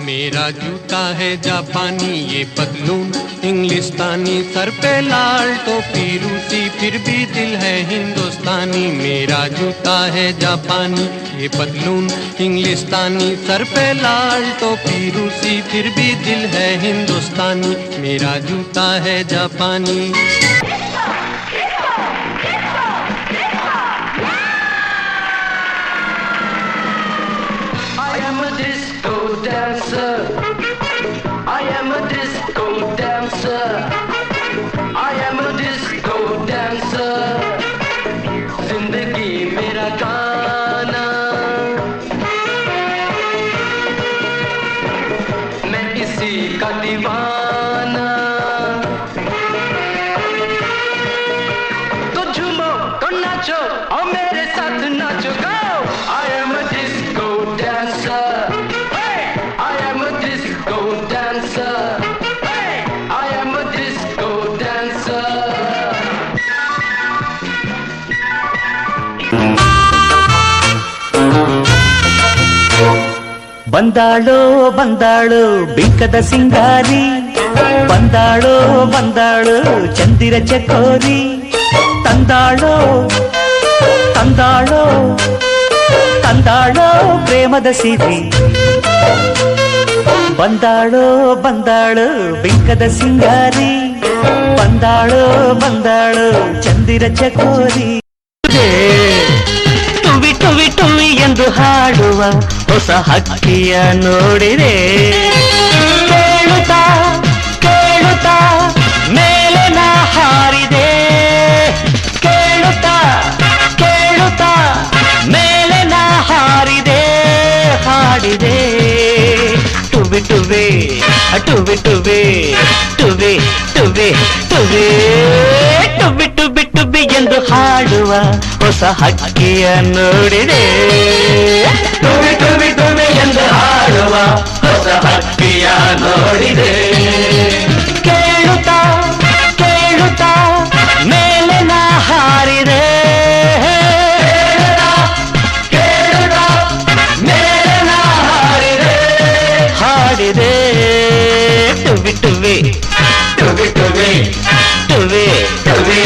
मेरा जूता है जापानी, ये पतलून इंग्लिस्तानी, सर पे लाल टोपी रूसी, फिर भी दिल है हिंदुस्तानी। मेरा जूता है जापानी, ये पतलून इंग्लिस्तानी, सर पे लाल टोपी रूसी, फिर भी दिल है हिंदुस्तानी। मेरा जूता है जापानी। I am a disco dancer. I am a disco dancer. I am a disco dancer. जिंदगी मेरा गाना, मैं इसी का दीवाना। तो झूमो तो नाचो और मेरे साथ नाचो। Go! I am a disco dancer. Hey! I am a disco dancer. Hey! I am a disco dancer. ಬಂದಾಳೋ ಬಂದಾಳೋ ಬಿಂಕದ ಸಿಂಗಾರಿ, ಬಂದಾಳೋ ಬಂದಾಳೋ ಚಂದಿರ ಚಕೋರಿ, ತಂದಾಳೋ ತಂದಾಳೋ ತಂದಾಳೋ ಪ್ರೇಮದ ಸಿರಿ. ಬಂದಾಳೋ ಬಂದಾಳೋ ಬಿಂಕದ ಸಿಂಗಾರಿ, ಬಂದಾಳೋ ಬಂದಾಳೋ ಚಂದಿರ ಚಕೋರಿ. ಟುವಿ ಟುವಿ ಟುವಿ ಎಂದು ಹಾಡುವ ಹೊಸ ಹಕ್ಕಿಯ ನೋಡಿದೆ, ಕೇಳುತ್ತಾ ಕೇಳುತ್ತಾ ಮೇಲೆ ನಾ ಹಾರಿದೆ, ಕೇಳುತ್ತಾ ಕೇಳುತ್ತಾ ಮೇಲೆ ನಾ ಹಾರಿದೆ, ಹಾಡಿದೆ. ಟುವಿ ಟುವಿ ಟುವಿ ಟುವಿ ಟುವಿ ಟುವಿ ಟುವಿ ಟುವಿ ಟುವಿ ಟುವಿ ಎಂದು ಹಾಡುವ ಹೊಸ ಹಕ್ಕಿಯ ನೋಡಿದೆ, ಟುವಿ ಟುವಿ ಟುವಿ ಎಂದು ಹಾಡುವ ಹೊಸ ಹಕ್ಕಿಯ ನೋಡಿದೆ. ಕೇಳುತ್ತಾ ಕೇಳುತ್ತಾ ಮೇಲೆ ನಾ ಹಾರಿದೆ, ಕೇಳುತ್ತಾ ಮೇಲೆ ನಾ ಹಾರಿದೆ, ಹಾಡಿದೆ. ಟುವಿ ಟುವಿ ಟುವಿ ಟುವಿ ಟುವಿ ಟುವಿ